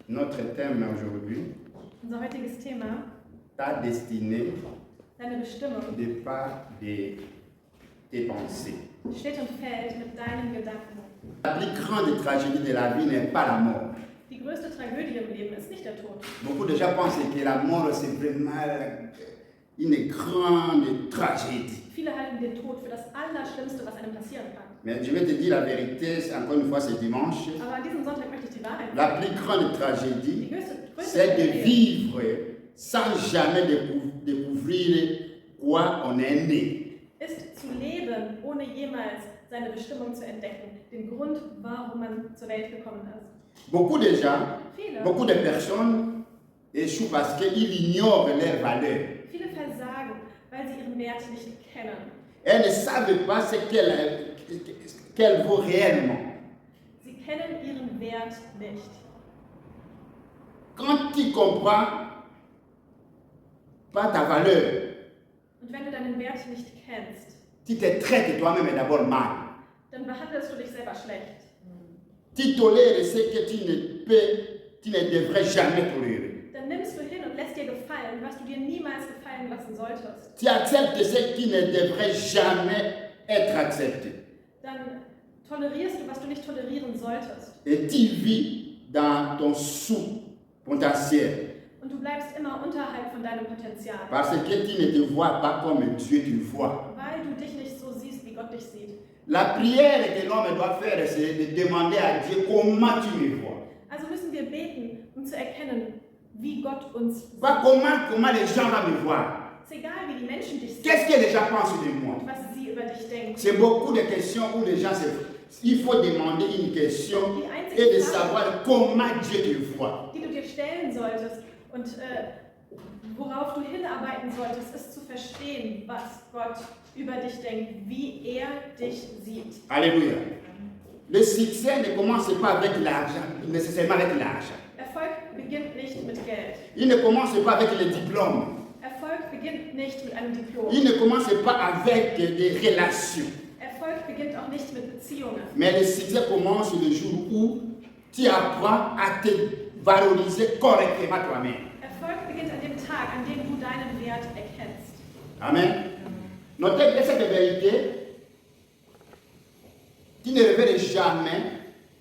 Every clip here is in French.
Notre thème aujourd'hui, Unser heutiges Thema, ta destinée deine Bestimmung, dépend de tes pensées. steht und fällt mit deinen Gedanken. La plus grande tragédie de la vie n'est pas la mort. Die größte Tragödie im Leben ist nicht der Tod. Beaucoup de gens pensent que la mort c'est vraiment une grande tragédie. Viele halten den Tod für das Allerschlimmste, was einem passieren kann. Mais je vais te dire la vérité, encore une fois c'est dimanche. Aber an diesem Sonntag möchte ich die Wahrheit La sagen. plus grande Die tragédie, größte c'est de Tragödie vivre sans jamais découvrir quoi on est né. ist zu leben, ohne jemals seine Bestimmung zu entdecken. Den Grund, warum man zur Welt gekommen ist. Beaucoup de gens, Viele, beaucoup de personnes échouent parce qu'ils ignorent leurs valeurs. viele versagen, weil sie ihren Wert nicht kennen. Elles ne savent pas ce qu'elles vaut réellement. Sie kennen ihren Wert nicht. Quand tu comprends pas ta valeur, Und wenn du deinen Wert nicht kennst, tu te traites toi-même d'abord mal. dann behandelst du dich selber schlecht. Tu tolères ce que tu ne devrais jamais tolérer. Dann nimmst du hin und lässt dir gefallen, was du dir niemals gefallen lassen solltest. Tu acceptes ce qui ne devrait jamais être accepté. Dann tolerierst du, was du nicht tolerieren solltest. Et tu vis dans ton sous-potentiel. Und du bleibst immer unterhalb von deinem Potenzial. Parce que tu ne te vois pas comme Dieu te voit. Weil du dich nicht so siehst, wie Gott dich sieht. La prière que l'homme doit faire, c'est de demander à Dieu comment tu me vois. Also müssen wir beten, um zu erkennen, wie Gott uns sieht. Pas comment les gens vont me voir. Es ist egal, wie die Menschen dich sehen Qu'est-ce que les gens pensent de moi? und was sie über dich denken. C'est beaucoup de questions où les gens il faut demander une question et de savoir comment Dieu te voit. Die du dir stellen solltest und worauf du hinarbeiten solltest, ist zu verstehen, was Gott über dich denkt, wie er dich sieht. Alléluia. Le succès ne commence pas avec l'argent, nécessairement avec l'argent. Erfolg beginnt nicht mit Geld. Il ne commence pas avec les diplômes. Erfolg beginnt nicht mit einem Diplom. Il ne commence pas avec des relations. Erfolg beginnt auch nicht mit Beziehungen. Mais le succès commence le jour où tu apprends à te valoriser correctement toi-même. Erfolg beginnt an dem Tag, an dem du deinen Wert erkennst. Amen. Notez que cette vérité, tu ne révèles jamais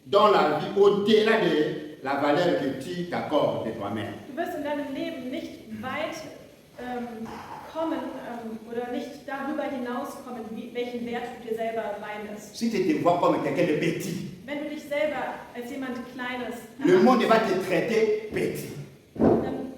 dans la vie au-delà de la valeur que tu t'accordes de toi-même. Du wirst in deinem Leben nicht weit kommen oder nicht darüber hinauskommen, welchen Wert du dir selber beimisst. Si tu te vois comme quelqu'un de petit, Wenn du dich selber als jemand Kleines le monde va te traiter petit.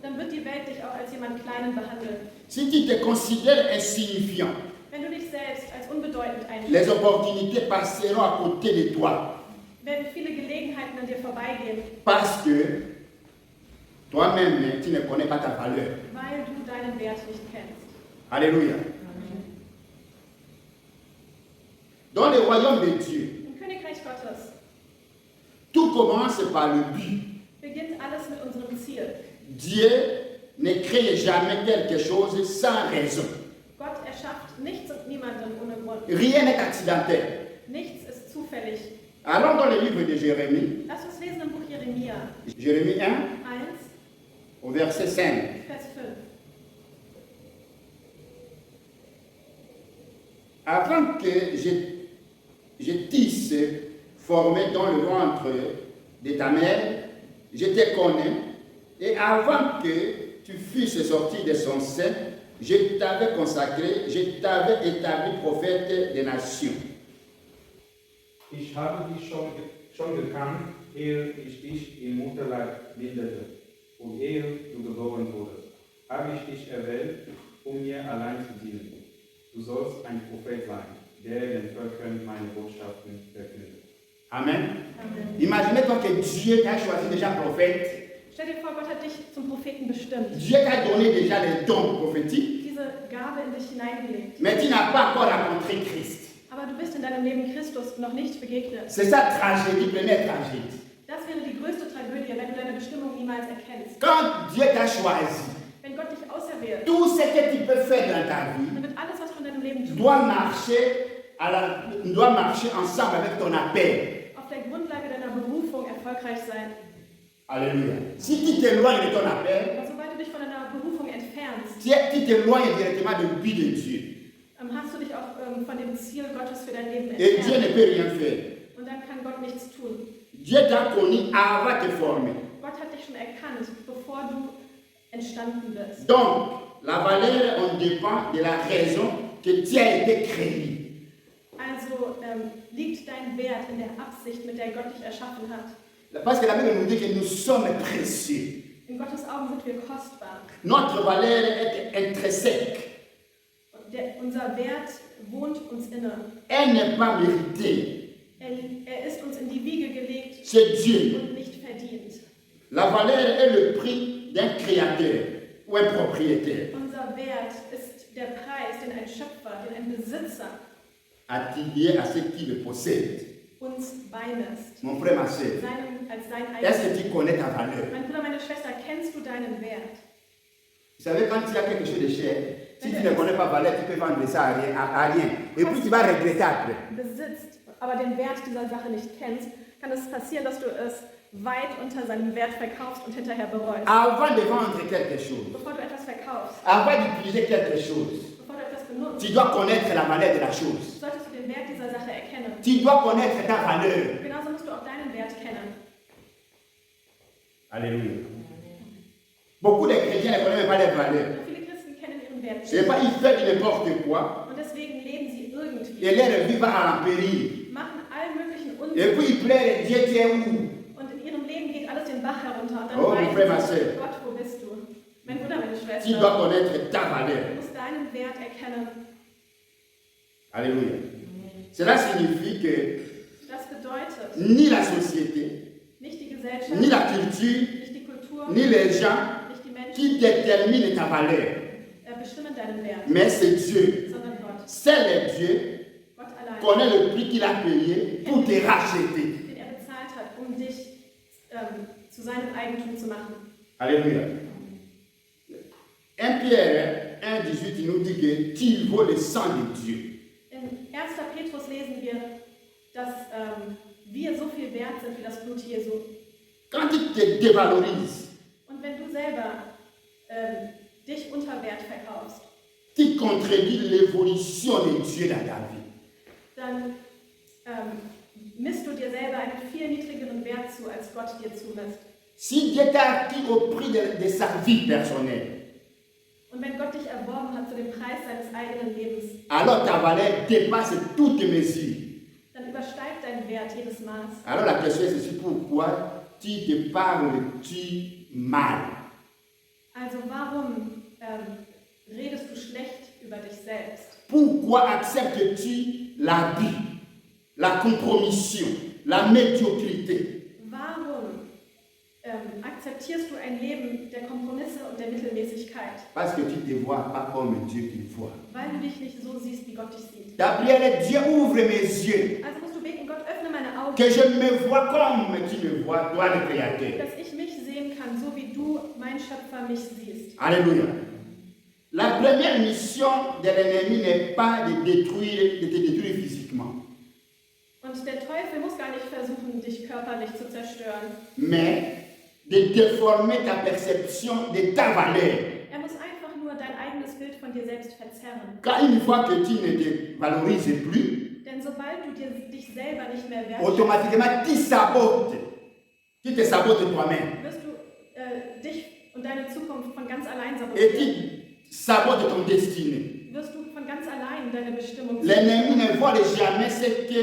dann wird die Welt dich auch als jemand Kleinen behandeln. Si tu te considères insignifiant, Wenn du dich selbst als unbedeutend les einschätzt, opportunités passeront à côté de toi werden viele Gelegenheiten an dir vorbeigehen, parce que toi-même, tu ne connais pas ta valeur. weil du deinen Wert nicht kennst. Alléluia. Dans le royaume de Dieu, Im Königreich Gottes tout commence par le but. beginnt alles mit unserem Ziel. Dieu ne crée jamais quelque chose sans raison. Gott erschafft nichts und niemanden ohne Grund. Rien n'est accidentel. Nichts ist zufällig. Allons dans le livre de Jérémie, Lass uns lesen im Buch Jeremia Jérémie 1, 1, au verset 5. Vers 5. Avant que je t'isse formé dans le ventre de ta mère, je te connais, et avant que tu fusses sorti de son sein, je t'avais consacré, je t'avais établi prophète des nations. Ich habe dich schon gekannt, ehe ich dich im Mutterleib bildete und ehe du geboren wurdest, habe ich dich erwählt, um mir allein zu dienen. Du sollst ein Prophet sein, der den Völkern meine Botschaften verkündet. Amen. Amen. Imaginez-toi que Dieu t'a choisi déjà prophète. Stell dir vor, Gott hat dich zum Propheten bestimmt. Dieu t'a donné déjà les dons prophétiques, Diese Gabe in dich hineingelegt. mais tu n'as pas encore rencontré Christ. Aber du bist in deinem Leben Christus noch nicht begegnet. C'est ça tragédie, première tragédie. Das wäre die größte Tragödie, wenn du deine Bestimmung niemals erkennst. Quand Dieu t'a choisi, Wenn Gott dich auserwählt, tout ce que tu peux faire dans ta vie dann wird alles, was du in deinem Leben tust, doit marcher ensemble avec ton appel. auf der Grundlage deiner Berufung erfolgreich sein. Alléluia. Si tu t'éloignes de ton appel, Aber sobald du dich von deiner Berufung entfernst, tu t'éloignes directement du but de Dieu. hast du dich auch von dem Ziel Gottes für dein Leben Et Dieu entfernt. ne peut rien faire. Und dann kann Gott nichts tun. Dieu t'a connu avant de te former. Gott hat dich schon erkannt, bevor du entstanden bist. Donc, la valeur, on dépend de la raison que tu as été créé. Also liegt dein Wert in der Absicht, mit der Gott dich erschaffen hat. Parce que la Bible nous dit que nous sommes précieux. In Gottes Augen sind wir kostbar. Notre valeur est intrinsèque. Unser Wert wohnt uns inne. Elle n'est pas méritée. Er ist uns in die Wiege gelegt C'est Dieu. und nicht verdient. La valeur est le prix d'un créateur ou un propriétaire. Unser Wert ist der Preis, den ein Schöpfer, den ein Besitzer Attribué à ceux qui le possèdent. uns beimisst. Mon frère, ma soeur, Als sein est-ce Eigentum. que tu connais ta valeur? Mein Bruder, meine Schwester, kennst du deinen Wert? Vous savez, quand il y a quelque chose de cher, si tu ne connais pas valeur, tu peux vendre ça à rien. Et puis tu vas regretter après. Besitzt, aber den Wert dieser Sache nicht kennst, kann es passieren, dass du es weit unter seinem Wert verkaufst und hinterher bereust. Avant de vendre quelque chose, Bevor du etwas verkaufst, avant d'utiliser quelque chose, bevor du etwas benutzt, tu dois connaître la valeur de la chose. solltest du den Wert dieser Sache erkennen. Tu dois connaître ta valeur. Genauso musst du auch deinen Wert kennen. Alléluia. Beaucoup de chrétiens ne connaissent même pas leur valeur. Viele Christen kennen ihren Wert C'est nicht. pas, ils font n'importe quoi Und deswegen leben sie irgendwie, et leur vie va en péril. machen allen möglichen Et Unsinn. puis ils pleurent, Dieu, tu es où? Und in ihrem Leben geht alles den Bach herunter. Und dann Oh, mon frère, ma weinen sie, sœur. Gott, wo bist du? Mein Bruder, meine Tu Schwester, dois connaître ta valeur. du musst deinen Wert erkennen. Alléluia. Cela signifie que Das bedeutet, ni la société, nicht die Gesellschaft, ni la culture, nicht die Kultur, ni les gens nicht die Menschen qui déterminent ta valeur. bestimmen deinen Wert, Mais c'est Dieu. sondern Gott. Seul est Dieu Gott allein, connaît le prix qu'il a payé pour te racheter. den er bezahlt hat, um dich zu seinem Eigentum zu machen. Alléluia. 1 Pierre 1,18 nous dit que tu vaux le sang de Dieu. In 1. Petrus lesen wir, dass wir so viel wert sind wie das Blut Jesu. Quand tu te dévalorises, Und wenn du selber dich unter Wert verkaufst, tu contredis l'évolution de Dieu dans ta vie. dann misst du dir selber einen viel niedrigeren Wert zu, als Gott dir zumisst. Si Dieu t'a acquis au prix de sa vie personnelle, Und wenn Gott dich erworben hat zu dem Preis seines eigenen Lebens, alors ta valeur dépasse toute mesure. dann übersteigt dein Wert jedes Maß. Alors la question est ceci, pourquoi tu te parles-tu mal? Also warum redest du schlecht über dich selbst? Pourquoi acceptes-tu l'abus, la compromission, la médiocrité? Warum akzeptierst du ein Leben der Kompromisse und der Mittelmäßigkeit? Parce que tu ne te vois pas comme Dieu te voit. Weil du dich nicht so siehst, wie Gott dich sieht. Ta prière est Dieu ouvre mes yeux, Also musst du beten, Gott, öffne meine Augen, que je me vois comme tu me vois, toi le Créateur. dass ich mich sehen kann, so wie du, mein Schöpfer, mich siehst. Alléluia. La première mission de l'ennemi n'est pas de te détruire physiquement, Und der Teufel muss gar nicht versuchen, dich körperlich zu zerstören. mais de déformer ta perception de ta valeur. Er muss einfach nur dein eigenes Bild von dir selbst verzerren. Car une fois que tu ne te valorises plus, Denn sobald du dich selber nicht mehr wertschätzt, automatiquement tu sabotes. Tu te sabotes toi-même. wirst du dich und deine Zukunft von ganz allein Et sabotieren. tu sabotes ton destinée. Wirst du von ganz allein deine Bestimmung L'ennemi ne vole jamais ce que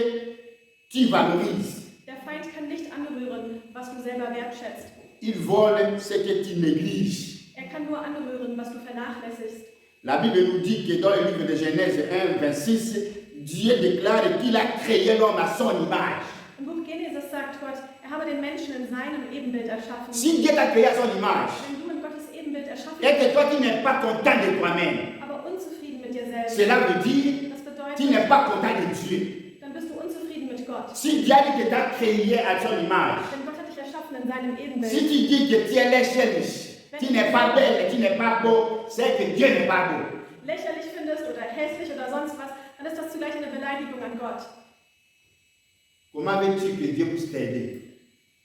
tu valorises. Der Feind kann nicht anrühren, was du selber wertschätzt. Il vole ce que tu négliges. Er kann nur anrühren, was du vernachlässigst. La Bible nous dit que dans le livre de Genèse 1, 26, Dieu déclare qu'il a créé l'homme à son image. Im Buch Genesis sagt Gott, er habe den Menschen in seinem Ebenbild erschaffen. Si Dieu t'a créé à son image, Wenn du in Gottes Ebenbild erschaffen et que bist, toi tu n'es pas content de toi-même, aber unzufrieden mit dir selbst, cela veut dire das que bedeutet, tu n'es pas content de Dieu. dann bist du unzufrieden mit Gott. Si Dieu a dit que t'a créé à son image, Denn Gott hat dich erschaffen in seinem si Ebenbild. tu dis que tu es léchelle, tu n'es pas belle, tu n'es pas beau, c'est que Dieu n'est pas beau. Lächerlich findest oder hässlich oder sonst was, dann ist das zugleich eine Beleidigung an Gott. Comment veux-tu que Dieu puisse t'aider?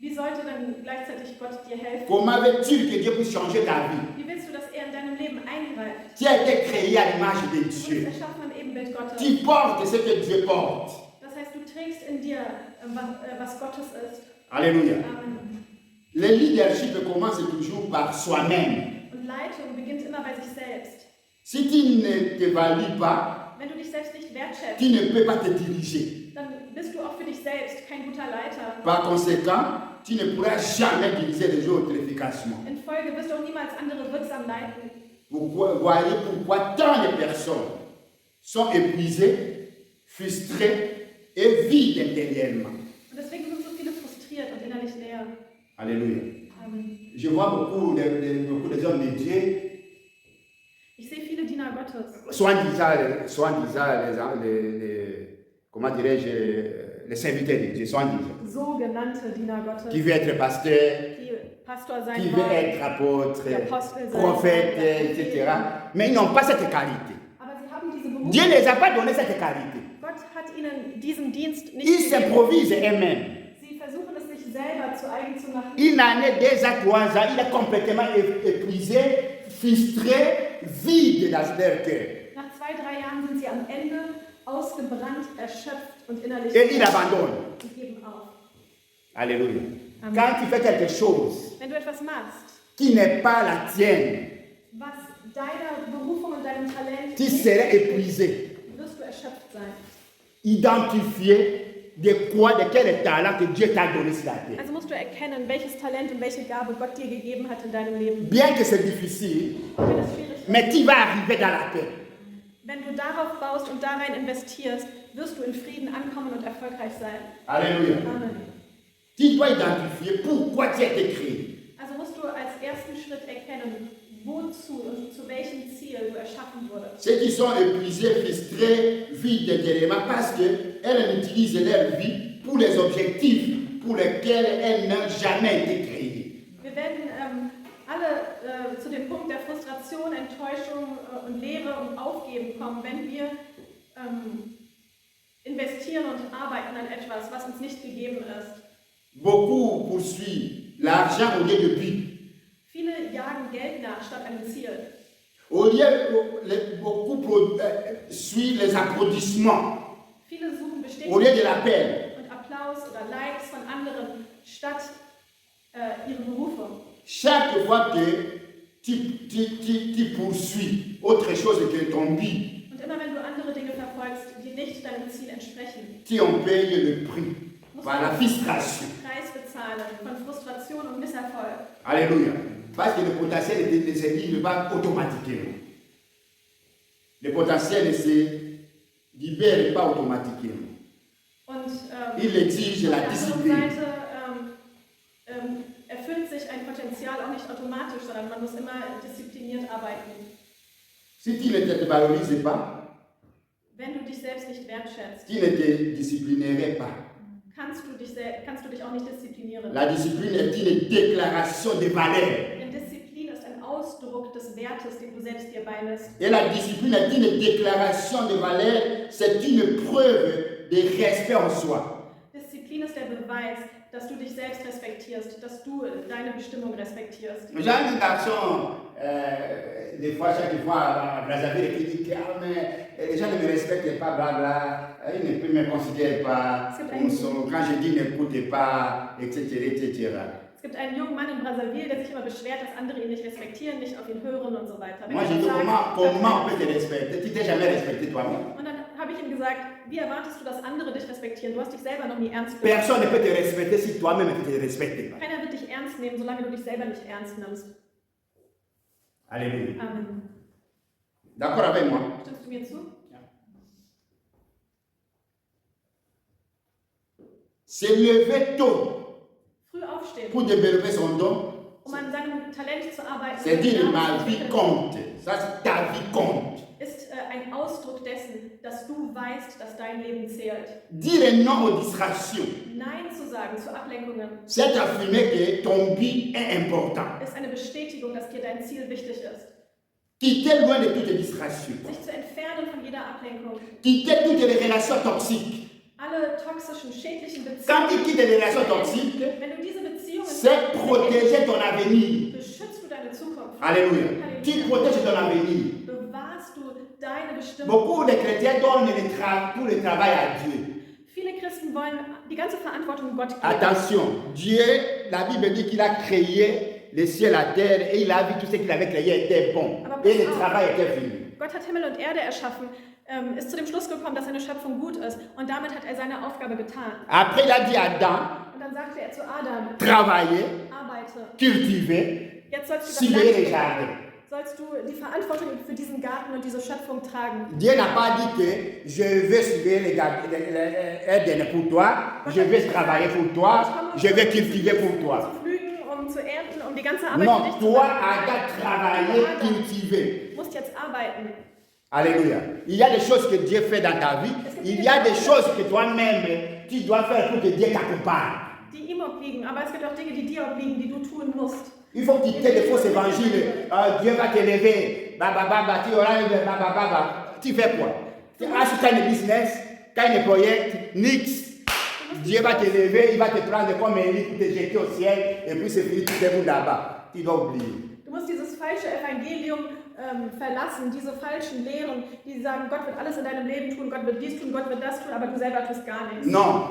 Wie sollte dann gleichzeitig Gott dir helfen? Comment veux-tu que Dieu puisse changer ta vie? Wie willst du, dass er in deinem Leben eingreift? Tu as été créé à l'image de Du bist Dieu. erschaffen im Ebenbild Gottes. Tu portes ce que Dieu porte. Das heißt, du trägst in dir, was Gottes ist. Alléluia. Amen. Le leadership commence toujours par soi-même. Und Leitung beginnt immer bei sich selbst. Si tu ne t'évalues pas, Wenn du dich selbst nicht wertschätzt, tu ne peux pas te diriger. dann bist du auch für dich selbst kein guter Leiter. Par conséquent, tu ne pourras jamais diriger les autres efficacement. In Folge wirst du auch niemals andere wirksam leiten. Vous voyez pourquoi tant de personnes sont épuisées, frustrées et vides intérieurement. Und deswegen sind so viele frustriert und innerlich leer. Alléluia. Amen. Je vois beaucoup de hommes de Dieu, Ich sehe viele Diener Gottes, comment dirais-je, les serviteurs de Dieu, soi-disant, sogenannte Diener Gottes, qui veut être pasteur, die Pastor sein qui veut wollen, être apôtre, die Apostel sein prophète, wollen, etc. Mais ils n'ont pas cette qualité. Aber sie haben diese Berufung. Dieu ne les a pas donné cette qualité. Gott hat ihnen diesen Dienst nicht Ils gegeben. s'improvisent eux-mêmes. Sie versuchen es sich selber zu eigen zu machen. Une année, 2 ans, 3 ans, il est complètement épuisé, frustré, vide dans leur cœur. Nach 2-3 Jahren sind sie am Ende ausgebrannt, erschöpft und innerlich Et il abandonne. und geben auf. Alléluia. Amen. Quand tu fais quelque chose Wenn du etwas machst, qui n'est pas la tienne, was deiner Berufung und deinem Talent tu nicht serais entspricht, épuisé. wirst du erschöpft sein. Identifier de quoi, de quel talent que Dieu t'a donné sur la terre. Also musst du erkennen, welches Talent und welche Gabe Gott dir gegeben hat in deinem Leben. Bien que c'est difficile, Auch wenn es schwierig ist, mais tu vas arriver dans la paix. wenn du darauf baust und da rein investierst, wirst du in Frieden ankommen und erfolgreich sein. Alléluia. Amen. Tu dois identifier pourquoi tu as été créé. Also musst du als ersten Schritt erkennen, wozu und zu welchem Ziel du erschaffen wurdest. Ceux qui sont épuisés, frustrés, vides intérieurement, parce qu'elles utilisent leur vie pour les objectifs pour lesquels elles n'ont jamais été créées. Wir werden alle zu dem Punkt der Frustration, Enttäuschung und Leere und Aufgeben kommen, wenn wir investieren und arbeiten an etwas, was uns nicht gegeben ist. Beaucoup poursuivent l'argent au lieu de but. Viele jagen Geld nach statt einem Ziel. Beaucoup suivent les applaudissements Viele suchen au lieu Bestätigung de l'appel. und Applaus oder Likes von anderen statt ihre Berufung. Chaque fois que tu poursuis autre chose que ton but, Und immer wenn du andere Dinge verfolgst, die nicht deinem Ziel entsprechen, tu en payes le prix par la frustration. Preis bezahlen von Frustration und Misserfolg. Alléluia. Parce que le potentiel ne se libère pas automatiquement. Le potentiel ne se libère pas automatiquement. Und Il exige la auf der anderen discipline. Seite erfüllt sich ein Potenzial auch nicht automatisch, sondern man muss immer diszipliniert arbeiten. Si tu ne te valorises pas, Wenn du dich selbst nicht wertschätzt, tu ne te disciplinerais pas. kannst du dich auch nicht disziplinieren. La discipline est une déclaration de valeur. Denn Disziplin ist ein Ausdruck des Wertes, den du selbst dir beimisst. Et la discipline est une déclaration de valeur, c'est une preuve de respect en soi. Disziplin ist der Beweis, dass du dich selbst respektierst, dass du deine Bestimmung respektierst. J'ai un garçon, des fois, chaque fois à Brazzaville, qui dit que ah, mais les gens ne me respectent pas, blabla, ils ne me considèrent pas, quand je dis n'écoutez pas, etc., etc. Es gibt einen jungen Mann in Brazzaville, der sich immer beschwert, dass andere ihn nicht respektieren, nicht auf ihn hören und so weiter. Wenn Moi, er je dis sagt, comment on peut te respecter? Tu t'es jamais respecté toi-même. und dann habe ich ihm gesagt, wie erwartest du, dass andere dich respektieren? Du hast dich selber noch nie ernst genommen. Personne ne peut te respecter si toi-même tu ne te respectes pas. Keiner wird dich ernst nehmen, solange du dich selber nicht ernst nimmst. Alléluia. Amen. D'accord avec moi? Stimmst du mir zu? Se lever tôt Früh aufstehen, pour développer son don, an seinem Talent zu arbeiten, c'est dire seine ma Gaben zu vie entwickeln, compte. Ça, c'est ta vie compte. ist ein Ausdruck dessen, dass du weißt, dass dein Leben zählt. Dire non aux distractions, Nein zu sagen zu Ablenkungen c'est affirmer que ton but est important. ist eine Bestätigung, dass dir dein Ziel wichtig ist. Quitter loin de toutes les distractions. Sich zu entfernen von jeder Ablenkung. Quitter toutes les relations toxiques. Alle toxischen, schädlichen Quand Beziehungen. tu quittes les relations toxiques, Wenn du diese c'est protéger ton avenir. beschützt du deine Zukunft. Alléluia. Tu protèges ton avenir. Bewahrst du deine Bestimmung. Beaucoup de chrétiens donnent tout le travail à Dieu. Viele Christen wollen die ganze Verantwortung Gott geben. Attention, Dieu, la Bible dit qu'il a créé le ciel, la terre, et il a vu tout ce qu'il avait créé était bon. Et le travail était fini. Gott hat Himmel und Erde erschaffen, ist zu dem Schluss gekommen, dass seine Schöpfung gut ist. Und damit hat er seine Aufgabe getan. Après, il a dit à Adam, Und dann sagte er zu Adam, travailler, arbeite. cultiver, Jetzt sollst du, surveiller les jardins. sollst du die Verantwortung für diesen Garten und diese Schöpfung tragen. Dieu n'a pas dit que je vais surveiller les jardins pour toi, je vais travailler pour toi, je vais cultiver pour toi. Zu pflügen, um zu ernten, um die ganze Arbeit für Non, dich zu toi, machen. Adam, travailler, cultiver. Du musst jetzt arbeiten. Alléluia. Il y a des choses que Dieu fait dans ta vie. Il y a des choses que toi-même, tu dois faire pour que Dieu t'accompagne. Die ihm obliegen, aber es gibt auch Dinge, die dir obliegen, die du tun musst. Il faut quitter les faux évangiles. Dieu va te lever. Tu fais quoi? Tu as un business, tu as un projet, nix. Dieu va te lever, il va te prendre comme un lit pour te jeter au ciel et puis c'est fini, tu te là-bas. Tu dois oublier. Du musst dieses falsche Evangelium verlassen, diese falschen Lehren, die sagen, Gott wird alles in deinem Leben tun, Gott wird dies tun, Gott wird das tun, aber du selber tust gar nichts. Non,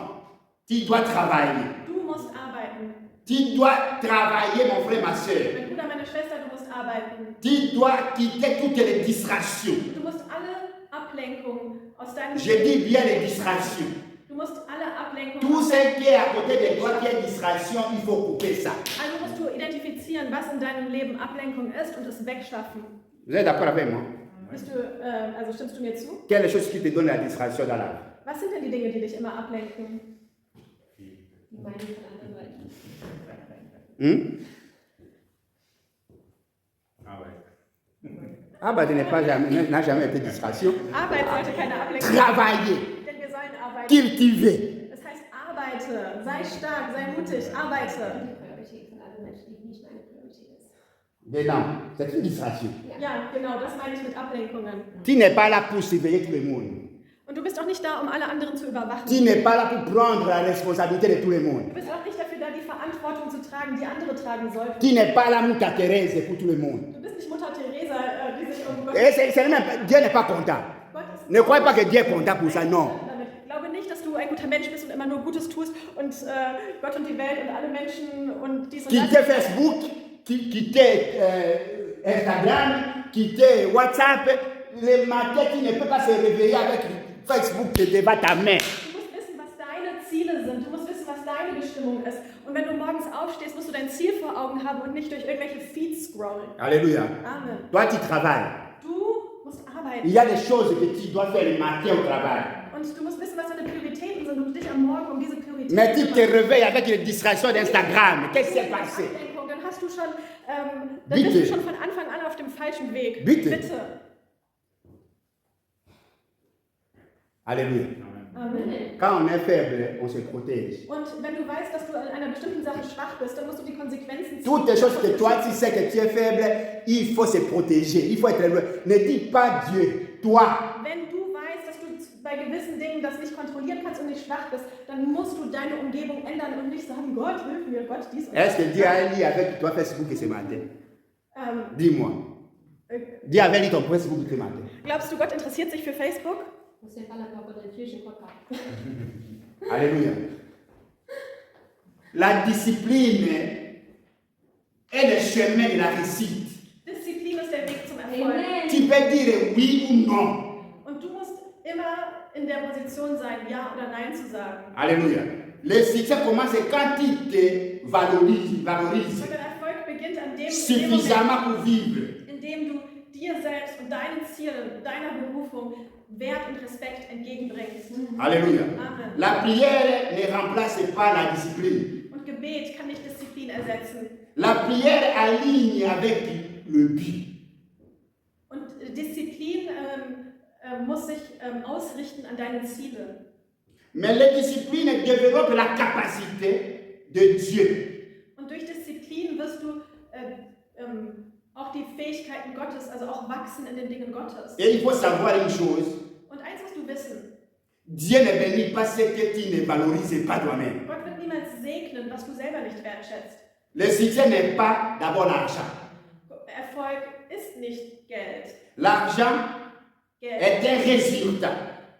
tu dois travailler. Du musst arbeiten. Tu dois travailler, mon frère, ma soeur. Mein Bruder, meine Schwester, du musst arbeiten. Tu dois quitter toutes les distractions. Du musst alle Ablenkungen aus deinem Je dis bien les distractions. Du musst alle Ablenkungen. Tout ce qui est à côté de toi qui est distraction, il faut couper ça. Also musst du identifizieren, was in deinem Leben Ablenkung ist und es wegschaffen. Vous êtes d'accord avec moi? Also stimmst du mir zu? Quelle chose qui te donne la distraction dans la vie? Was sind denn die Dinge, die dich immer ablenken? Die Meinung von anderen Leuten. Arbeit n'a jamais été distraction. Arbeit sollte keine Ablenkung Travailler, denn wir sollen arbeiten. cultiver. Das heißt, arbeite, sei stark, sei mutig, arbeite. Die Priorität von anderen Menschen, die nicht meine Priorität ist. Mais non, c'est une distraction. Ja, genau, das meine ich mit Ablenkungen. Tu n'es pas là pour surveiller tout le monde. Und du bist auch nicht da, um alle anderen zu überwachen. Tu n'es pas là pour prendre la responsabilité de tout le Du monde. bist auch nicht dafür da, die Verantwortung zu tragen, die andere tragen sollten. Tu n'es pas là, Mutter Thérèse, pour tout le monde. Du bist nicht Mutter Teresa, die sich um Gott Et Dieu n'est pas content. Gott ist Ne croyez pas que Dieu est content pour ça, non. damit. Glaube nicht, dass du ein guter Mensch bist und immer nur Gutes tust und Gott und die Welt und alle Menschen und dies und Quitter Facebook, quitter Instagram, quitter WhatsApp. Le matin, tu ne peux pas se réveiller avec Facebook devant ta main. Du musst wissen, was deine Ziele sind. Du musst wissen, was deine Bestimmung ist. Und wenn du morgens aufstehst, musst du dein Ziel vor Augen haben und nicht durch irgendwelche Feeds scrollen. Alléluia. Amen. Toi, tu travailles. Du musst arbeiten. Il y a des choses que tu dois faire le matin au travail. Und du musst wissen, was deine Prioritäten sind und dich am Morgen um diese Prioritäten Mais tu te kümmern. réveilles avec les distractions d'Instagram. Qu'est-ce qui s'est passé? Ablenkung, dann hast du schon, dann Bitte. bist du schon von Anfang an auf dem falschen Weg. Bitte. Alléluia. Amen. Quand on est faible, on se protège. Und wenn du weißt, dass du in einer bestimmten Sache schwach bist, dann musst du die Konsequenzen ziehen. Toutes les choses que toi, tu sais que tu es faible, il faut se protéger. Il faut être loin. Ne dis pas Dieu, toi. Wenn du weißt, dass du bei gewissen Dingen das nicht kontrollieren kannst und nicht schwach bist, dann musst du deine Umgebung ändern und nicht sagen, Gott, hilf mir, Gott, dies und Est-ce que Dieu a lu avec toi Facebook ce matin? das. Dis-moi. Dieu avait lu ton Facebook ce matin. Glaubst du, Gott interessiert sich für Facebook? Você fala com a gente em contato. Alléluia. La discipline est le chemin de la réussite. Disziplin ist der Weg zum Erfolg. Amen. Tu peux dire oui ou non. Und du musst immer in der Position sein, Ja oder Nein zu sagen. Alléluia. Le succès commence quand tu te valorises Und der Erfolg beginnt an dem suffisamment Moment, pour vivre. in dem du dir selbst und deinen Zielen, deiner Berufung Wert und Respekt entgegenbringst. Alléluia. Amen. La prière ne remplace pas la discipline. Und Gebet kann nicht Disziplin ersetzen. La prière aligne avec le but. Und Disziplin muss sich ausrichten an deine Ziele. Mais la discipline développe la capacité de Dieu. Und durch Disziplin wirst du auch die Fähigkeiten Gottes, also auch wachsen in den Dingen Gottes. Et il faut savoir une chose. Und eins musst du wissen, Dieu ne bénit pas ce que tu ne valorises pas toi-même. Gott wird niemals segnen, was du selber nicht wertschätzt. Le succès n'est pas d'abord l'argent. Erfolg ist nicht Geld. L'argent Geld est un résultat.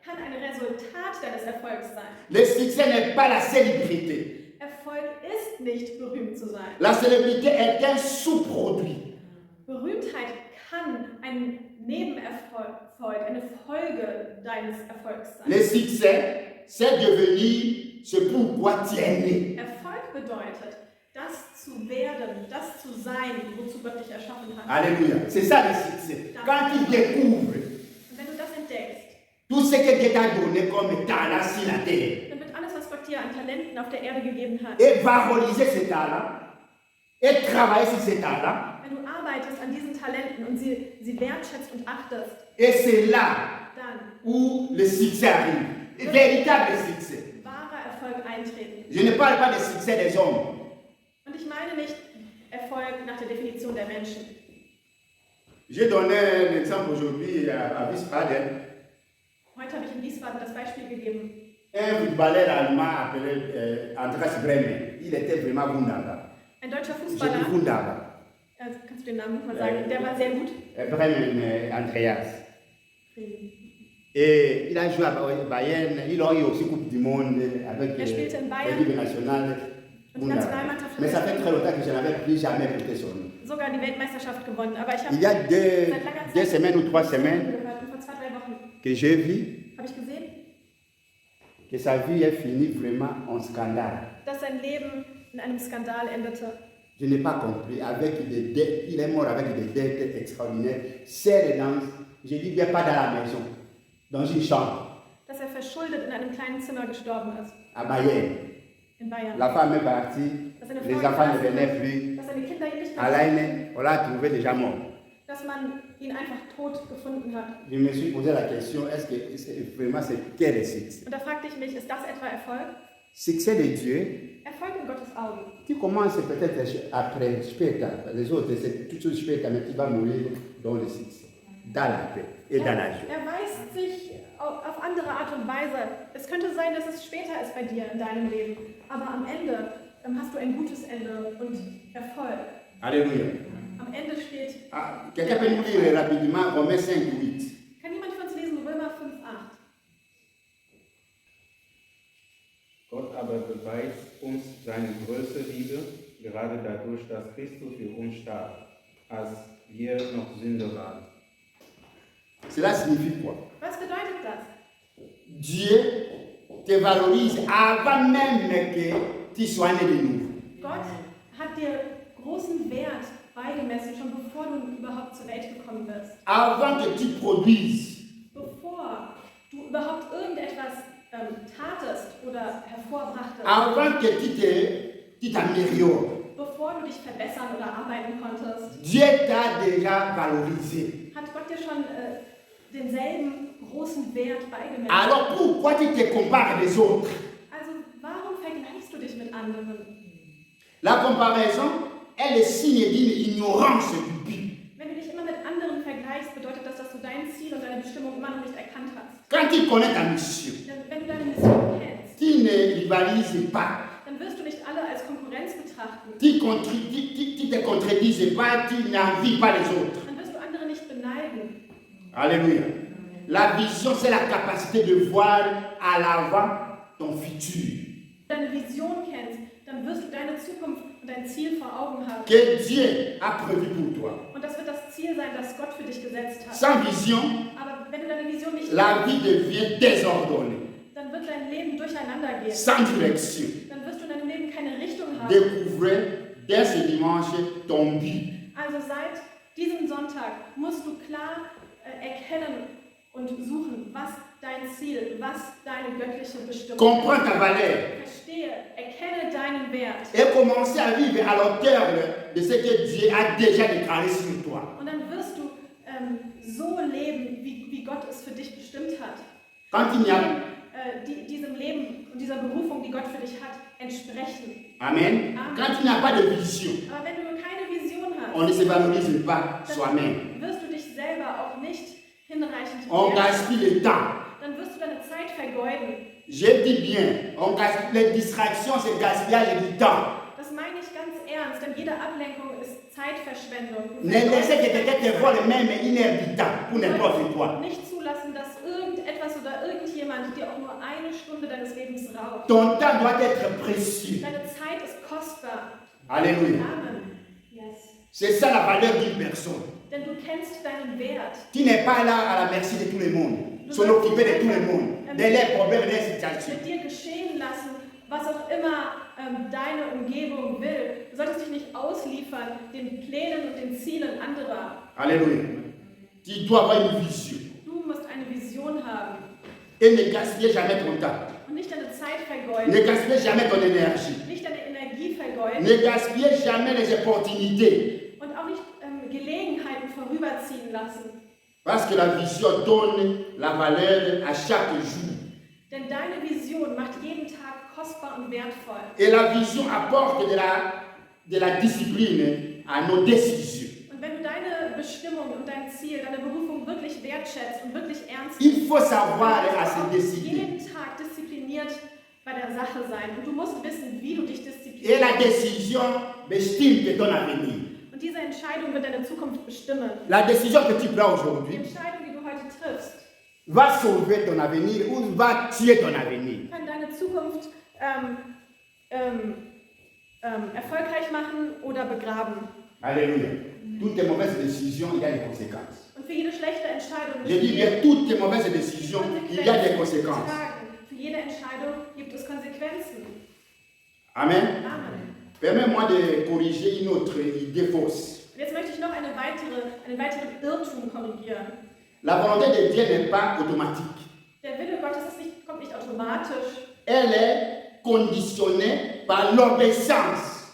kann ein Resultat deines Erfolgs sein. Le succès n'est pas la célébrité. Erfolg ist nicht berühmt zu sein. La célébrité est un sous-produit. Berühmtheit kann ein Nebenerfolg, eine Folge deines Erfolgs sein. Le succès, c'est devenir ce pourquoi tu es né. Erfolg bedeutet, das zu werden, das zu sein, wozu Gott dich erschaffen hat. Alléluia. C'est ça le succès. Quand tu découvres Und wenn du das entdeckst, tout ce que Dieu t'a donné comme talent sur la terre dann wird alles, was Gott dir an Talenten auf der Erde gegeben hat, et valoriser ces talents et travailler sur ces talents, wenn du arbeitest an diesen Talenten und sie wertschätzt und achtest, et c'est là dann où le succès arrive. Véritable succès. wahrer Erfolg eintreten. Je ne parle pas du succès des hommes. Und ich meine nicht Erfolg nach der Definition der Menschen. J'ai donné un exemple aujourd'hui à Wiesbaden. Heute habe ich in Wiesbaden das Beispiel gegeben. Un footballeur allemand appelé Andreas Bremen. Il était vraiment wunderbar. Ein deutscher J'ai dit Fußballer, wunderbar. kannst du den Namen nochmal sagen, der war sehr gut. Bremen, Andreas. Et il a joué à Bayern. Il a eu aussi Coupe du Monde avec spielte in Bayern. l'équipe nationale. Und die Nationalmannschaft Mais ça fait hat très longtemps que je n'avais plus jamais écouté son nom. sogar die Weltmeisterschaft gewonnen. Aber ich habe Il y a seit langer deux Zeit semaines ou 3 semaines gehört und vor 2-3 Wochen que j'ai vu habe ich gesehen, que sa vie est finie vraiment en scandale. dass sein Leben in einem Skandal endete. Je n'ai pas compris. Avec des dettes, il est mort avec des dettes extraordinaires. C'est dans, je dis bien pas dans la maison, dans une chambre, Dass er verschuldet in einem kleinen Zimmer gestorben ist, à Bayern. in Bayern. La femme est partie, Dass seine les Frau enfants ne verlassen venaient hat, plus. dass seine Kinder ihn nicht mehr Alain, on l'a trouvé déjà mort. dass man ihn einfach tot gefunden hat. Je me suis posé la question, est-ce que vraiment c'est quel est succès? Und da fragte ich mich, ist das etwa Erfolg? Succès de Dieu, Erfolg in Gottes Augen. tu commences peut-être après, spectacle. Les autres, c'est tout chose spectacle, mais tu vas mourir dans le succès, dans la paix et dans la joie. Er weist sich auf andere Art und Weise. Es könnte sein, dass es später ist bei dir in deinem Leben, aber am Ende hast du ein gutes Ende und Erfolg. Alléluia. Am Ende steht, Ah, quelqu'un peut nous lire rapidement Romains 5:8. kann jemand von uns lesen, Römer 5,8. Gott aber beweist uns seine größte Liebe, gerade dadurch, dass Christus für uns starb, als wir noch Sünder waren. Cela signifie quoi? Was bedeutet das? Dieu te valorise avant même que tu sois né de nouveau. Gott hat dir großen Wert beigemessen, schon bevor du überhaupt zur Welt gekommen bist. Avant que tu produises, Bevor du überhaupt irgendetwas tatest oder hervorbrachtest. avant que tu t'améliores, Bevor du dich verbessern oder arbeiten konntest, Dieu t'a déjà valorisé. hat Gott dir schon denselben großen Wert beigemessen. Alors pourquoi tu te compares des autres? Also warum vergleichst du dich mit anderen? La comparaison est le signe d'une ignorance du but. Wenn du dich immer mit anderen vergleichst, bedeutet das, dass du dein Ziel und deine Bestimmung immer noch nicht erkannt hast. Quand tu connais ta mission, Denn wenn du deine Mission kennst, tu ne rivalises pas. dann wirst du nicht alle als Konkurrenz betrachten. Tu te contredises pas, tu n'envies pas les autres. Dann wirst du andere nicht beneiden. Alléluia. La vision, c'est la capacité de voir à l'avant ton futur. Wenn du deine Vision kennst, dann wirst du deine Zukunft und dein Ziel vor Augen haben. Que Dieu a prévu pour toi. Und das wird das Ziel sein, das Gott für dich gesetzt hat. Sans vision, Aber wenn du deine Vision nicht la kennst, vie devient désordonnée. dann wird dein Leben durcheinander gehen. Sans direction. Dann wirst du in deinem Leben keine Richtung haben. Découvrez dès ce dimanche ton but. Also seit diesem Sonntag musst du klar erkennen und suchen, was dein Ziel, was deine göttliche Bestimmung Comprends ta valeur. Verstehe, erkenne deinen Wert. Et commencer à vivre à l'auteur de ce que Dieu a déjà déclaré sur toi. Und dann wirst du so leben, wie Gott es für dich bestimmt hat. Quand il n'y a... Diesem Leben und dieser Berufung, die Gott für dich hat, entsprechen. Amen. Amen. Quand il n'y a pas de vision, Aber wenn du keine Vision on ne hast, se valorise pas soi-même. dann wirst du dich selber auch nicht hinreichend On wertschätzen. gaspille le temps. Dann wirst du deine Zeit vergeuden. Je dis bien, on gaspille les distractions, c'est le gaspillage du temps. Das meine ich ganz ernst, denn denn jede Ablenkung ist Zeitverschwendung. Du Ne laissez que vergeudest quelqu'un te vole même une heure du temps pour n'importe quoi. nicht zulassen, dass irgendetwas oder irgendjemand dir auch nur eine Stunde deines Lebens raubt. Ton temps doit être précieux. Deine Zeit ist kostbar. Alléluia. Amen. Yes. C'est ça la valeur d'une personne. Denn du kennst deinen Wert. Tu n'es pas là à la merci de tout le monde. S'en occuper de tout le monde. De leurs problèmes, de leurs situations. Mit dir geschehen lassen, was auch immer deine Umgebung will. Du solltest dich nicht ausliefern den Plänen und den Zielen anderer. Alléluia. Tu dois avoir une vision. Du musst eine Vision haben Et ne gaspille jamais ton temps. und nicht deine Zeit Ne vergeuden, gaspille jamais ton énergie. nicht deine Energie vergeuden Ne gaspille jamais les opportunités. und auch nicht Gelegenheiten vorüberziehen lassen. Parce que la vision donne la valeur à chaque jour. Denn deine Vision macht jeden Tag kostbar und wertvoll. Et la vision apporte de la discipline à nos décisions. Und wenn du deine Bestimmung und dein Ziel, deine Berufung wirklich wertschätzt und wirklich ernst Il faut savoir dann à musst du se auch décider. jeden Tag diszipliniert bei der Sache sein. Und du musst wissen, wie du dich Et disziplinierst. la décision estime ton avenir. Und diese Entscheidung wird deine Zukunft bestimmen. La décision que tu prends Die aujourd'hui Entscheidung, die du heute triffst, va sauver ton avenir ou va tuer ton avenir. kann deine Zukunft erfolgreich machen oder begraben. Alléluia. Toutes tes mauvaises décisions, il y a des conséquences. Und für jede schlechte Entscheidung Je dis bien, toutes tes mauvaises décisions, il y a des conséquences. Für jede Entscheidung gibt es Konsequenzen. Amen. Amen. Permets-moi de corriger une autre idée fausse. Und jetzt möchte ich noch einen weiteren Irrtum korrigieren. La volonté de Dieu n'est pas automatique. Der Wille Gottes kommt nicht automatisch, Elle est conditionnée par l'obéissance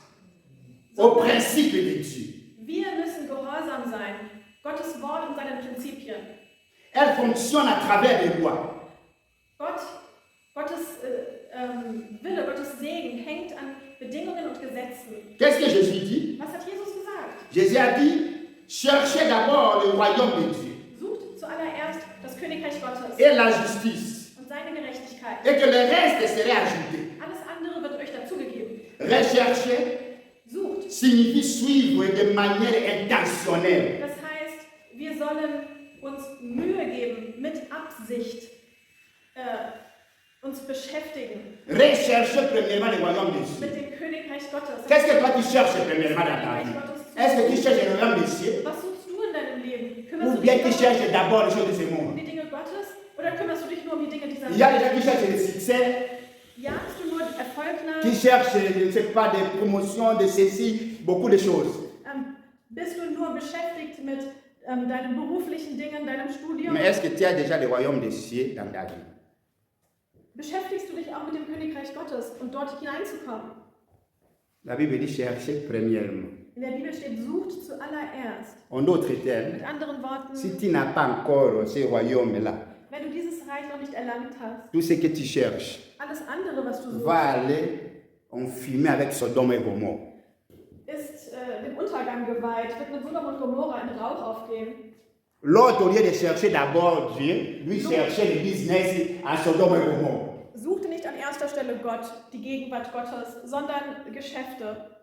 aux principes de Dieu. wir müssen gehorsam sein. Gottes Wort und seinen Prinzipien. Elle fonctionne à travers les lois. Gottes Wille, Gottes Segen hängt an Bedingungen und Gesetzen. Qu'est-ce que Jésus dit? Was hat Jesus gesagt? Jésus a dit, cherchez d'abord le royaume de Dieu Sucht zuallererst das Königreich Gottes et la justice, und seine Gerechtigkeit. et que le reste serait ajouté. Alles andere wird euch dazugegeben. Rechercher Sucht. signifie suivre de manière intentionnelle. Das heißt, wir sollen uns Mühe geben, mit Absicht uns beschäftigen Rechercher premièrement le royaume de Dieu. mit dem Königreich Gottes. Qu'est-ce que toi tu cherches premièrement dans ta vie? Est-ce que tu cherches le royaume des cieux Was suchst du in deinem Leben? ou Kümmerst du bien dich tu nur cherches d'abord les choses de ce um monde? die Dinge Gottes oder kümmerst du dich nur um die Dinge dieser Il y a des Welt? gens qui cherchent le succès, Jagst du nur Erfolg nach? qui cherchent, je ne sais pas, des promotions, de ceci, beaucoup de choses. Bist du nur beschäftigt mit deinen beruflichen Dingen, deinem Studium? Mais est-ce que tu as déjà le royaume des cieux dans ta vie? Beschäftigst du dich auch mit dem Königreich Gottes und dort hineinzukommen? La Bible dit chercher premièrement. In der Bibel steht, sucht zuallererst. En d'autres termes, Mit anderen Worten, si tu n'as pas encore ce royaume-là, wenn du dieses Reich noch nicht erlangt hast, tout ce que tu cherches alles andere, was du va suchst, aller en fumée avec Sodome et Gomorre. ist dem Untergang geweiht, wird mit Sodom und Gomorra in Rauch aufgehen. L'autre, au lieu de chercher d'abord Dieu, lui cherchait le business à Sodome et Gomorre. Suchte nicht an erster Stelle Gott, die Gegenwart Gottes, sondern Geschäfte.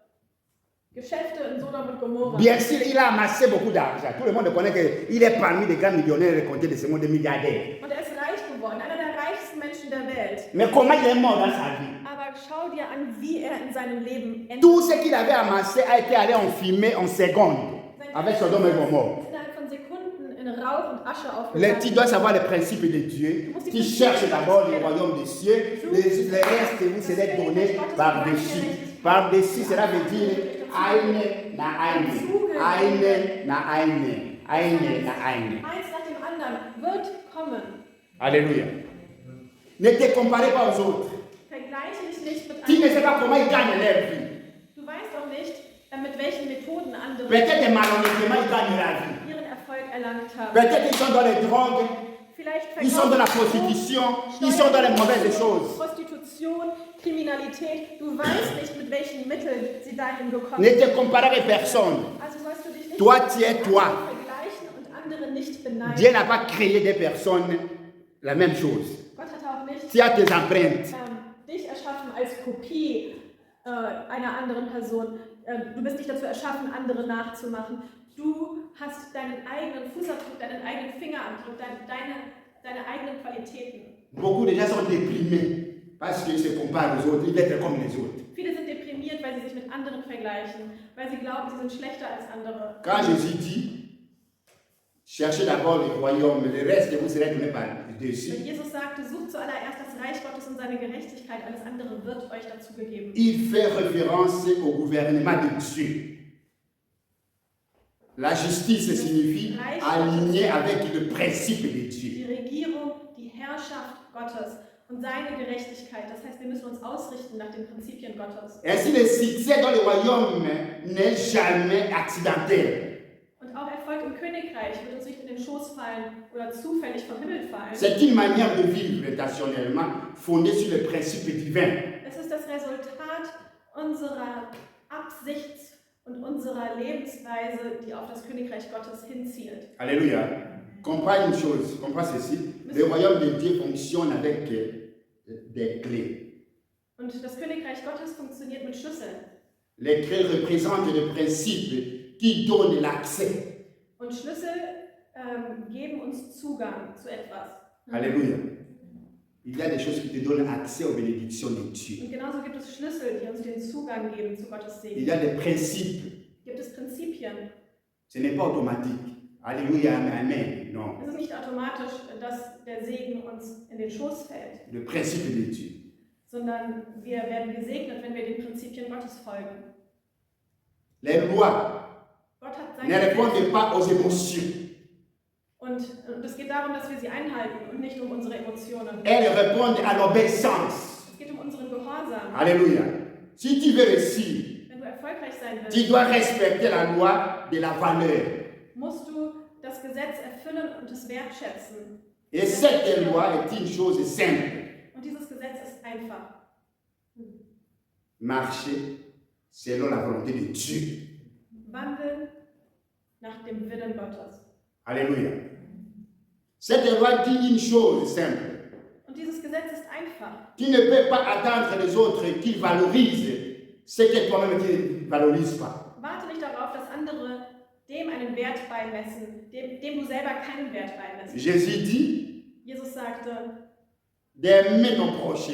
Geschäfte in Sodom und Gomorra. Bien sûr, il a amassé beaucoup d'argent. Tout le monde connaît qu'il est parmi les grands millionnaires comptés de ce monde, des milliardaires. Und er ist reich geworden, einer der reichsten Menschen der Welt. Mais comment il est mort dans sa vie? Aber schau dir an, wie er in seinem Leben endet. Tout ce qu'il avait amassé a été allé en fumée en secondes avec Sodome et Gomorre. Innerhalb von Sekunden in Rauch und Asche Tu aufgegangen. dois savoir les principes de Dieu. Tu cherches d'abord le royaume des cieux. Le reste vous serez donné par-dessus. Par-dessus, cela veut dire eine na eine. Eine na eine. Eine na eine. Eins nach dem anderen wird kommen. Alléluia. Ne te comparez pas aux autres. Vergleiche dich nicht mit Tu ne sais anderen. pas comment ils gagnent leur vie. Du weißt auch nicht, mit welchen Methoden andere Peut-être malhonnêtement, ils gagnent la vie. ihren Erfolg erlangt haben. Peut-être ils sont dans les drogues. Vielleicht Ils sont dans la verkaufen sie prostitution. Ils sont dans les mauvaises choses. Prostitution, Kriminalität. Du weißt nicht, mit welchen Mitteln sie dahin gekommen Ne sind. te compare avec personne. Also sollst du dich nicht Toi, tu es mit toi. anderen vergleichen und andere nicht beneiden. Dieu n'a pas créé des personnes la même chose. Gott hat auch nicht Tu as tes empreintes. dich erschaffen als Kopie einer anderen Person. du bist nicht dazu erschaffen, andere nachzumachen. Du hast deinen eigenen Fußabdruck, deinen eigenen Fingerabdruck, deine eigenen Qualitäten. Beaucoup de gens sont déprimés parce qu'ils se comparent aux autres, ils veulent être comme les autres. Viele sind deprimiert, weil sie sich mit anderen vergleichen, weil sie glauben, sie sind schlechter als andere. Quand Jésus dit, cherchez d'abord le royaume, le reste vous serez donné par-dessus. Wenn Jesus sagte, sucht zuallererst das Reich Gottes und seine Gerechtigkeit, alles andere wird euch dazu gegeben. Il fait référence au gouvernement de Dieu. La justice signifie aligner avec le principe de Dieu. Die Regierung, die Herrschaft Gottes und seine Gerechtigkeit. Das heißt, wir müssen uns ausrichten nach den Prinzipien Gottes. Ainsi, le succès dans le royaume n'est jamais accidentel. Und auch Erfolg im Königreich wird uns nicht in den Schoß fallen oder zufällig vom Himmel fallen. C'est une manière de vivre intentionnellement fondée sur le principe divin. Es ist das Resultat unserer Absicht und unserer Lebensweise, die auf das Königreich Gottes hinzielt. Alléluia. Comprends une chose, comprends ceci. Le royaume de Dieu fonctionne avec des clés. Und das Königreich Gottes funktioniert mit Schlüsseln. Les clés représentent des principes qui donnent l'accès. Und Schlüssel geben uns Zugang zu etwas. Alléluia. Il y a des choses qui te donnent accès aux bénédictions de Dieu. Und genauso gibt es Schlüssel, die uns den Zugang geben zu Gottes Il Segen. y a des principes. Gibt es Prinzipien. Ce n'est pas automatique. Alléluia, amen. Non. Es ist nicht automatisch, dass der Segen uns in den Schoß fällt, Le principe de Dieu. sondern wir werden gesegnet, wenn wir den Prinzipien Gottes folgen. Les lois Gott hat ne seine répondent pas aux émotions. und es geht darum, dass wir sie einhalten und nicht um unsere Emotionen. Elles répondent à l'obéissance. Es geht um unseren Gehorsam. Alléluia. Si tu veux réussir, Wenn du erfolgreich sein tu willst, dois respecter la loi de la valeur. musst du das Gesetz erfüllen und es wertschätzen. Et cette loi est une chose simple. Und dieses Gesetz ist einfach. Marcher selon la volonté de Dieu. Wandeln nach dem Willen Gottes. Alléluia. Cette loi dit une chose simple. Und dieses Gesetz ist einfach. Tu ne peux pas attendre des autres qu'ils valorisent ce que toi-même tu ne valorises pas. Warte nicht darauf, dass andere dem einen Wert beimessen, dem du selber keinen Wert beimesst. Jésus dit Jesus sagte, d'aimer ton prochain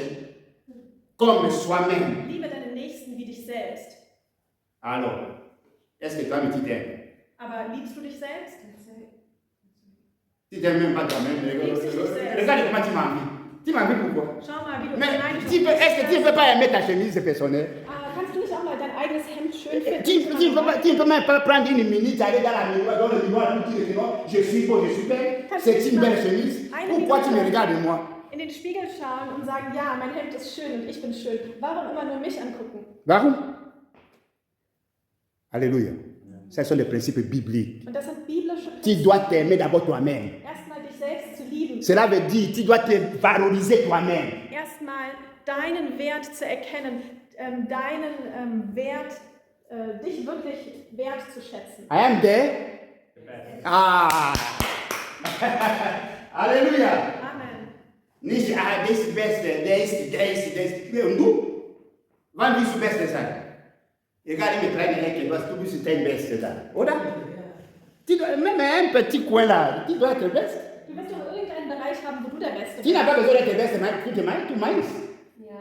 comme soi-même. liebe deinen Nächsten wie dich selbst. Alors, est-ce que toi-même tu t'aimes? Aber liebst du dich selbst? Tu ne t'aimes même pas toi-même. Regarde comment tu m'envies. Tu m'envies pourquoi? Schau mal, wie du Mais neidisch est-ce que tu ne peux pas aimer ta chemise personnelle? Kannst du nicht auch mal dein eigenes Hemd schön finden? Tu ne peux même pas prendre une minute, aller dans le miroir, et dire que non, je suis beau, je suis belle. C'est une belle chemise. Pourquoi tu me regardes moi? In den Spiegel schauen und sagen, ja, mein Hemd ist schön und ich bin schön. Warum immer nur mich angucken? Warum? Alléluia. Ce sont des principes bibliques. Und das sind biblische Tu Prinzipien. dois t'aimer d'abord toi-même. Erstmal dich selbst zu lieben. Cela veut dire tu dois te valoriser toi-même. Erstmal deinen Wert zu erkennen, deinen Wert, dich wirklich wert zu schätzen. I am there. Ah. Alléluia. Amen. Nicht, das Beste, das. Du, wann willst du Beste sein? Egal, ich mit kleinen Ecke, du bist dein Beste da, oder? Même un petit coin là, tu dois être beste. Du wirst doch irgendeinen Bereich haben, wo du der Beste Tu n'as bist. pas besoin d'être beste, tu meinst. Ja.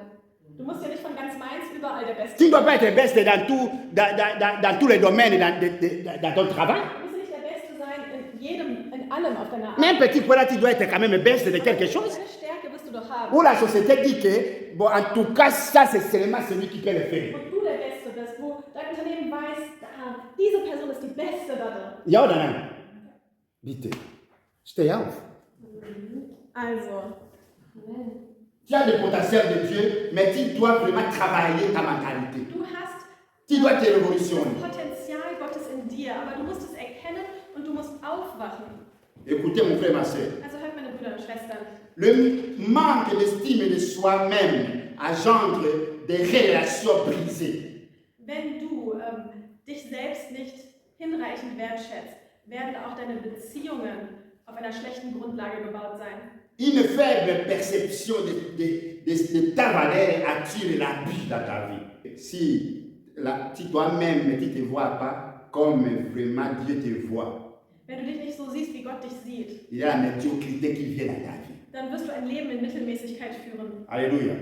Du musst ja nicht von ganz Mainz überall der Beste Tu ne dois pas être beste dans tous les domaines dans ton travail. Du musst nicht der Beste sein in allem auf deiner Arbeit. Mais un petit coin là, tu dois être quand même beste de quelque chose. Deine Stärke wirst du doch haben. Où la société dit que, bon, en tout cas, ça c'est seulement celui qui peut le faire. Und du der Beste bist, wo dein Unternehmen weiß, diese Person ist die Beste da drin. Ja oder nein? Bitte, steh auf. Also, Amen. Tu as le potentiel de Dieu, mais tu dois vraiment travailler ta mentalité. du hast Tu dois te das révolutionner. Potenzial Gottes in dir, aber du musst es erkennen und du musst aufwachen. Écoutez mon frère, ma soeur. Also hört meine Brüder und Schwestern. Le manque d'estime de soi-même engendre des relations brisées. Wenn du dich selbst nicht hinreichend wertschätzt, werden auch deine Beziehungen auf einer schlechten Grundlage gebaut sein. Une faible perception de ta valeur attire l'abus dans ta vie. Si si toi-même tu ne te vois pas comme vraiment Dieu te voit, Wenn du dich nicht so siehst, wie Gott dich sieht, il y a la médiocrité qui vient à ta vie. dann wirst du ein Leben in Mittelmäßigkeit führen. Alléluia.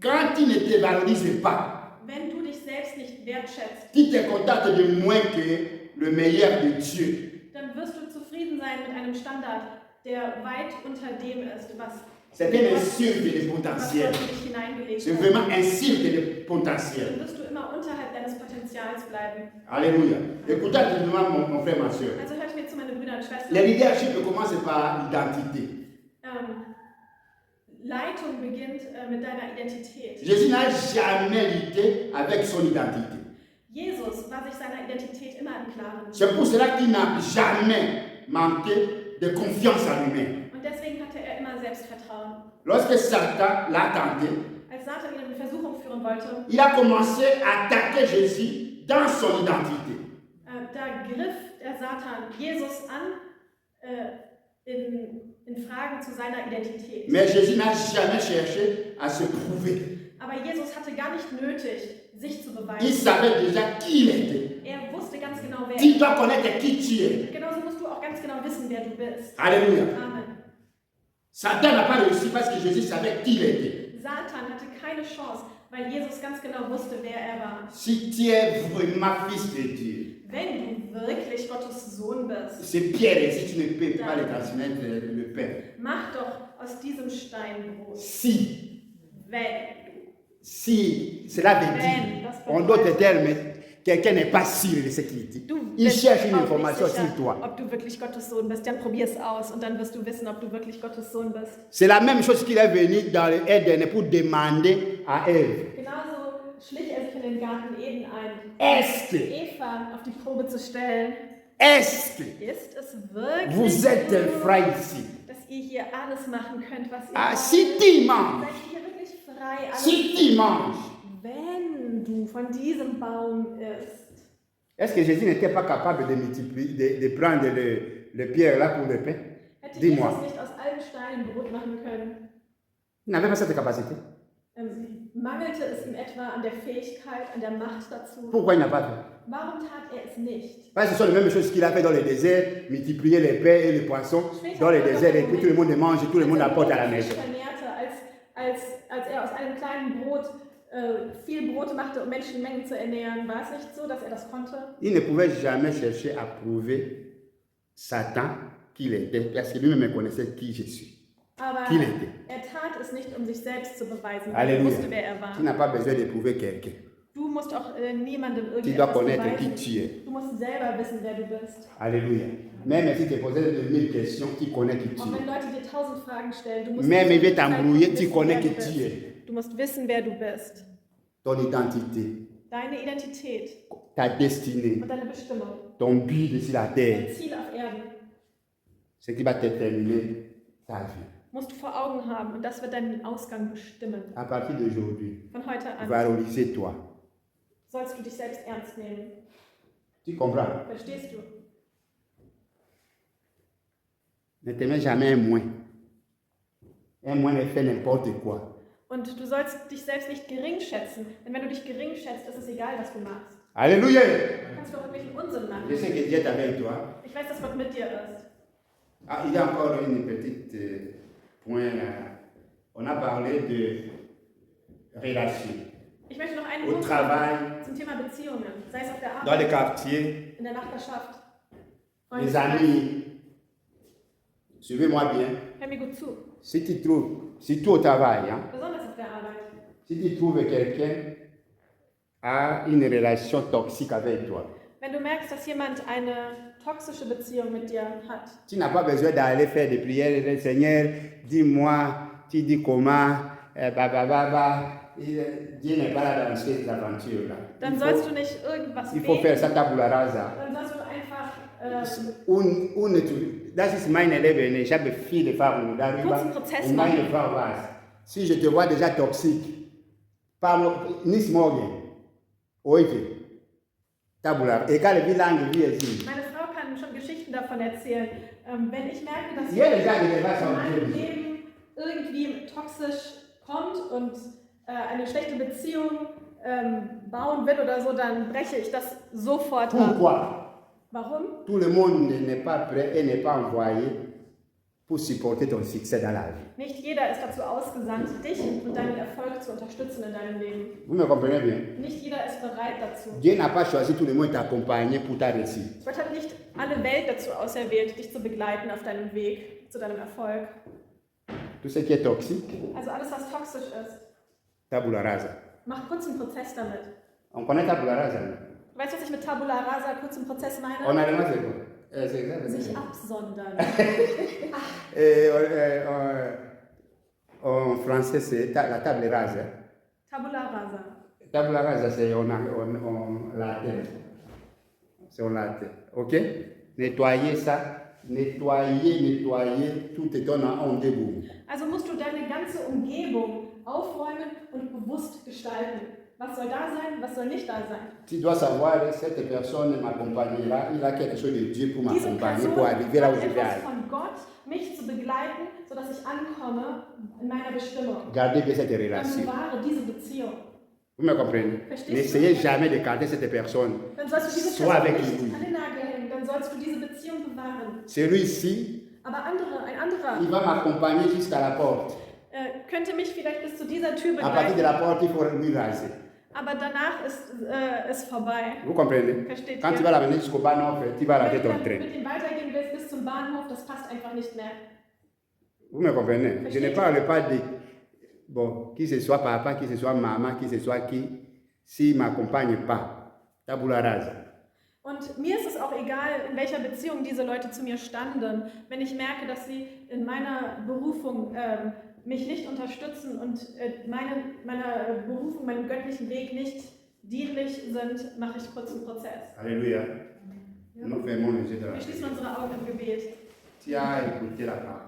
Quand tu ne te valorises pas, Wenn du dich selbst nicht wertschätzt, tu te contentes de moins que le meilleur de Dieu. dann wirst du zufrieden sein mit einem Standard, der weit unter dem ist, was C'est une insulte de was potentiel. Gott für dich hineingelegt C'est hat. vraiment insulte de potentiel. Dann wirst du immer unterhalb deines Potenzials bleiben. Alléluia. Écoutez attentivement mon frère, ma soeur. Also hört mir zu, meine Brüder und Le Schwestern. leadership commence par l'identité. Leitung beginnt mit deiner Identität. Jésus n'a jamais lutté avec son identité. Jesus war sich seiner Identität immer im Klaren. C'est pour cela qu'il n'a jamais manqué de confiance en lui-même. Und deswegen hatte er immer Selbstvertrauen. Lorsque Satan l'a tenté, Als Satan ihn in Versuchung führen wollte, il a commencé à attaquer Jésus dans son identité. da griff der Satan Jesus an in Fragen zu seiner Identität. Mais Jésus n'a jamais cherché à se prouver. Aber Jesus hatte gar nicht nötig, sich zu Il beweisen. savait déjà qui il était. Er wusste ganz genau, wer Tu er dois connaître qui tu es. ist. Genauso musst du auch ganz genau wissen, wer du bist. Alléluia. Amen. Satan n'a pas réussi parce que Jésus savait qui il était. Satan hatte keine Chance, weil Jesus ganz genau wusste, wer er war. Si tu es vraiment fils de Dieu, Wenn du wirklich Gottes Sohn bist, c'est Pierre, et si tu ne peux pas le transmettre, le Père. mach doch aus diesem Stein Brot. Si, Wenn cela veut dire, en d'autres termes, quelqu'un n'est pas sûr de ce qu'il dit. du Il bist cherche une auch information nicht sicher, sur toi. ob du wirklich Gottes Sohn bist, dann probier es aus und dann wirst du wissen, ob du wirklich Gottes Sohn bist. C'est la même chose qu'il est venu dans le Éden pour demander à Ève. Genauso schlich er sich in den Garten Eden ein, Est-ce que, Eva auf die Probe zu stellen. est-ce que Ist es wirklich vous êtes so, frei ici? dass ihr hier alles machen könnt, was ihr Ah, wollt? si tu manges, Seid ihr hier wirklich frei, alles si tu manges, wenn du von diesem Baum isst? est-ce que Jésus n'était pas capable de multiplier, de prendre le pierre là pour le pain? Hätte Dis-moi. Jesus nicht aus allen Steinen Brot machen können? Il n'avait pas cette capacité. Mangelte es ihm etwa an der Fähigkeit, an der Macht dazu? Pourquoi il n'a pas fait? Warum tat er es nicht? Parce que ce sont les mêmes choses qu'il a fait dans le désert, multiplier les pains et les poissons dans le désert, et puis tout le monde mange et tout le monde apporte à la maison. Vermehrte, als er aus einem kleinen Brot viel Brot machte, um Menschenmengen zu ernähren. War es nicht so, dass er das konnte? Il ne pouvait jamais chercher à prouver Satan qu'il était, parce que lui-même connaissait qui je suis. Aber Qu'il était. er tat es nicht, um sich selbst zu beweisen. Er Alléluia. wusste, wer er war. Tu n'as pas besoin de prouver quelqu'un. Du musst auch niemandem Tu dois irgendetwas connaître qui beweisen. tu es. Du musst selber wissen, wer du bist. Alléluia. Même si tu poses 1000 questions, tu connais qui Auch tu wenn es. Leute dir 1000 Fragen stellen, du musst Même il veut Zeit t'embrouiller, tu wissen, connais wer qui du tu bist. es. Du musst wissen, wer du bist. Ton identité, Deine Identität ta destinée, und deine Bestimmung. ton but sur la terre, Dein Ziel auf Erden ce qui va déterminer ta vie. musst du vor Augen haben und das wird deinen Ausgang bestimmen. À partir d'aujourd'hui, Von heute an valorise-toi. sollst du dich selbst ernst nehmen. Tu comprends? Verstehst du? Ne te mets jamais un moins. Un moins ne fait n'importe quoi. Und du sollst dich selbst nicht gering schätzen. Denn wenn du dich gering schätzt, ist es egal, was du machst. Alléluia. Du kannst doch irgendwelchen Unsinn machen. Je sais que Dieu est avec toi. Ich weiß, dass Gott mit dir ist. Ah, il y a encore une petite point. On a parlé de relation. Ich möchte noch einen Au Punkt travail, zum Thema Beziehungen. Sei es auf der dans les Arbeit, quartiers, in der Nachbarschaft. les Freundeskreis. amis. Suivez-moi bien. Hör mir gut zu. Si tu trouves, surtout au travail, hein, Besonders auf der Arbeit. si tu trouves quelqu'un a une relation toxique avec toi, Wenn du merkst, dass jemand eine toxische Beziehung mit dir hat, tu n'as pas besoin d'aller faire des prières. Seigneur, dis-moi, tu dis comment, Dieu n'est pas là dans ces aventures-là. dann sollst du nicht irgendwas Il faut faire beten, ça tabula rasa. dann sollst du einfach Das ist meine Leben. Ich habe viele Erfahrungen darüber. Kurzen Prozess Und meine machen. Frau weiß, si je te vois déjà toxique, nicht morgen, heute, tabula, egal wie lange wir sind. Meine Frau kann schon Geschichten davon erzählen. Wenn ich merke, dass Jeder sagt, was in auch meinem immer. Leben irgendwie toxisch kommt und eine schlechte Beziehung bauen will oder so, dann breche ich das sofort ab. Pourquoi? Warum? Tout le monde n'est pas prêt et n'est pas envoyé pour supporter ton succès dans la vie. Nicht jeder ist dazu ausgesandt, dich und deinen Erfolg zu unterstützen in deinem Leben. Vous me comprenez bien? Nicht jeder ist bereit dazu. Dieu n'a pas choisi tout le monde t'accompagner pour ta réussite. Gott hat nicht alle Welt dazu auserwählt, dich zu begleiten auf deinem Weg zu deinem Erfolg. Tout ce qui est toxique, Also alles, was toxisch ist, tabula rasa. mach kurzen Prozess damit. On connaît tabula rasa. Non? Weißt du, was ich mit Tabula Rasa, kurzen Prozess meine? En allemand, c'est quoi? C'est exact. Sich absondern. Et en français, c'est la table rase. Hein. Tabula Rasa. Tabula rasa, c'est en latin. C'est en latin. OK? Nettoyer ça. Nettoyer, tout est en debout. Also musst du deine ganze Umgebung aufräumen und bewusst gestalten. Was soll da sein, was soll nicht da sein? Tu dois savoir, cette personne m'accompagnera, il a quelque chose de Dieu pour Diese m'accompagner, Person pour arriver là où hat je vais etwas aller. von Gott, mich zu begleiten, sodass ich ankomme in meiner Bestimmung. Gardez bien cette Dann relation. bewahre diese Beziehung. Vous me comprenez? Verstehst du? N'essayez jamais de garder cette personne. Dann sollst du diese Soit avec Person lui. nicht an den Nagel hängen, dann sollst du diese Beziehung bewahren. Celui-ci, Aber ein anderer, il va m'accompagner jusqu'à la porte. Könnte mich vielleicht bis zu dieser Tür À partir de begleiten, la porte, il faut lui raser. aber danach ist es vorbei. Vous comprenez? Versteht Quand ihr? tu vas l'amener jusqu'au Bahnhof, tu vas rater Wenn du ton dann train. mit ihm weitergehen willst bis zum Bahnhof, das passt einfach nicht mehr. Vous me comprenez? Je ne parle pas de, bon, qui ce soit papa, qui ce soit maman, qui ce soit qui, s'il ne m'accompagne pas, tabula rasa. Und mir ist es auch egal, in welcher Beziehung diese Leute zu mir standen. Wenn ich merke, dass sie in meiner Berufung mich nicht unterstützen und meiner Berufung, meinem göttlichen Weg nicht dienlich sind, mache ich kurzen Prozess. Alléluia. Nous fermons les yeux de la Wir schließen unsere Augen im Gebet. Tu as écouté la parole.